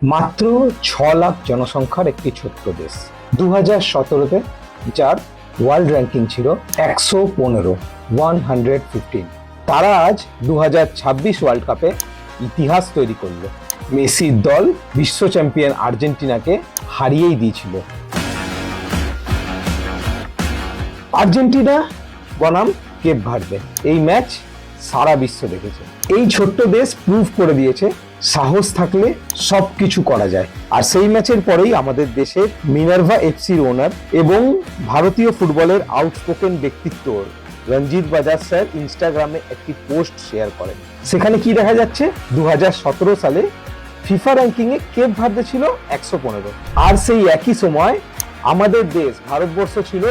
মাত্র 6 লাখ জনসংখ্যার একটি ছোট্ট দেশ 2017-তে, যার ওয়ার্ল্ড র্যাঙ্কিং ছিল 115। তারা আজ 2026 ওয়ার্ল্ড কাপে ইতিহাস তৈরি করলো। মেসির দল বিশ্ব চ্যাম্পিয়ন আর্জেন্টিনাকে হারিয়েই দিয়েছিল। আর্জেন্টিনা বনাম কেপ ভার্দে, এই ম্যাচ সারা বিশ্ব দেখেছে। এই ছোট্ট দেশ প্রুভ করে দিয়েছে সাহস থাকলে সবকিছু করা যায়। আর সেই ম্যাচের পরেই আমাদের দেশের মিনার্ভা এফসির ওনার এবং ভারতীয় ফুটবলের আউটস্পোকেন ব্যক্তিত্ব রঞ্জিত বাজাজ স্যার ইনস্টাগ্রামে একটি পোস্ট শেয়ার করেন। সেখানে কি দেখা যাচ্ছে, 2017 সালে ফিফা র্যাঙ্কিংয়ে কেপ ভার্দে ছিল 115, আর সেই একই সময় আমাদের দেশ ভারতবর্ষ ছিল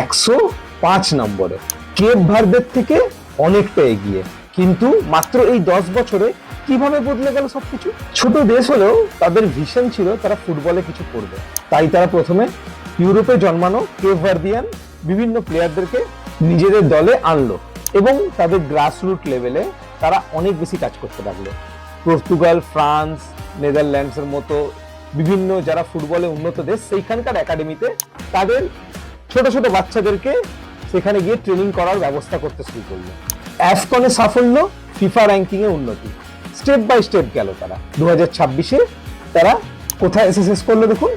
105 নম্বরে। কেপ ভার্দের থেকে অনেকটা এগিয়ে। কিন্তু মাত্র এই 10 বছরে কিভাবে বদলে গেল সবকিছু। ছোট দেশ হলেও তাদের ভিশন ছিল তারা ফুটবলে কিছু করবে। তাই তারা প্রথমে ইউরোপে জন্মানো কেপ ভার্দিয়ান বিভিন্ন প্লেয়ারদেরকে নিজেদের দলে আনলো এবং তাদের গ্রাসরুট লেভেলে তারা অনেক বেশি কাজ করতে লাগলো। পর্তুগাল, ফ্রান্স, নেদারল্যান্ডসের মতো বিভিন্ন যারা ফুটবলে উন্নত দেশ, সেইখানকার একাডেমিতে তাদের ছোট ছোট বাচ্চাদেরকে সেখানে গিয়ে ট্রেনিং করার ব্যবস্থা করতে শুরু করলো। অ্যাফকনে সাফল্য, ফিফা র্যাঙ্কিংয়ে উন্নতি, স্টেপ বাই স্টেপ গেল তারা। 2026-এ তারা কোথায় এসে শেষ করলো দেখুন,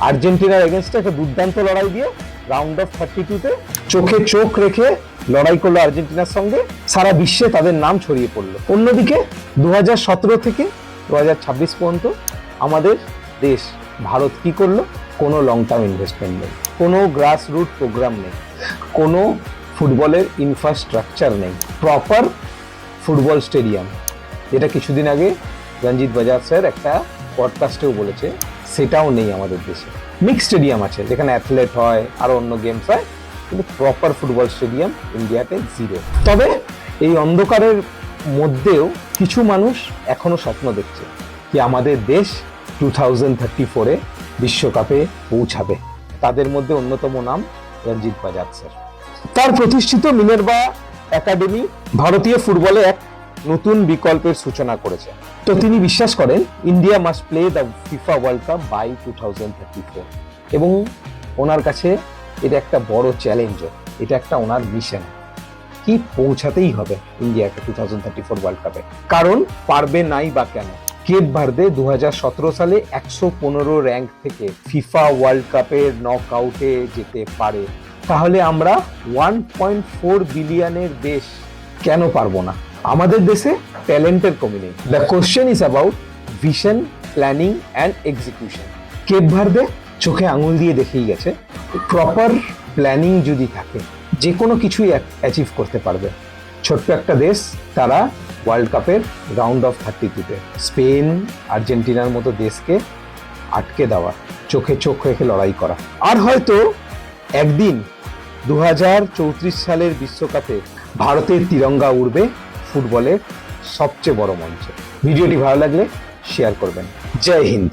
আর্জেন্টিনার এগেনস্টে একটা দুর্দান্ত লড়াই দিয়ে রাউন্ড অফ 32-তে চোখে চোখ রেখে লড়াই করলো আর্জেন্টিনার সঙ্গে। সারা বিশ্বে তাদের নাম ছড়িয়ে পড়লো। অন্যদিকে 2017 থেকে 2026 পর্যন্ত আমাদের দেশ ভারত কি করলো, কোনো লং টার্ম ইনভেস্টমেন্ট নেই, কোনো গ্রাস রুট প্রোগ্রাম নেই, কোনো ফুটবলের ইনফ্রাস্ট্রাকচার নেই, প্রপার ফুটবল স্টেডিয়াম, যেটা কিছুদিন আগে রঞ্জিত বাজাজ স্যার একটা পডকাস্টেও বলেছে, সেটাও নেই আমাদের দেশে। মিক্স স্টেডিয়াম আছে যেখানে অ্যাথলেট হয়, আরো অন্য গেমস হয়, কিন্তু প্রপার ফুটবল স্টেডিয়াম ইন্ডিয়াতে জিরো। তবে এই অন্ধকারের মধ্যেও কিছু মানুষ এখনো স্বপ্ন দেখছে যে আমাদের দেশ 2034-এ বিশ্বকাপে পৌঁছাবে। তাদের মধ্যে অন্যতম নাম রঞ্জিত বাজাজ স্যার। তার প্রতিষ্ঠিত মিনার্ভা একাডেমি ভারতীয় ফুটবলে এক নতুন বিকল্পের সূচনা করেছে। তো তিনি বিশ্বাস করেন India must play the FIFA World Cup by 2034, এবং ওনার কাছে এটা একটা বড় চ্যালেঞ্জ, এটা একটা ওনার মিশন কি পৌঁছাতেই হবে ইন্ডিয়াকে 2034 ওয়ার্ল্ড কাপে। কারণ পারবে নাই বা কেন, কেপ ভার্দে 2017 সালে 115 র্যাঙ্ক থেকে ফিফা ওয়ার্ল্ড কাপের নক আউটে যেতে পারে, তাহলে আমরা 1.4 বিলিয়নের দেশ কেন পারবো না? আমাদের দেশে ট্যালেন্টের কমি নেই। The question is about vision, planning and execution. Cape Verde চোখে আঙুল দিয়ে দেখেই গেছে, প্রপার প্ল্যানিং যদি থাকে যে কোনো কিছুই অ্যাচিভ করতে পারবে। ছোট্ট একটা দেশ, তারা ওয়ার্ল্ড কাপের রাউন্ড অফ 32-তে স্পেন, আর্জেন্টিনার মতো দেশকে আটকে দেওয়া, চোখে চোখ রেখে লড়াই করা। আর হয়তো একদিন 2034 সালের বিশ্বকাপে ভারতের তিরঙ্গা উড়বে ফুটবলের সবচেয়ে বড় মঞ্চে। ভিডিওটি ভালো লাগলে শেয়ার করবেন। জয় হিন্দ।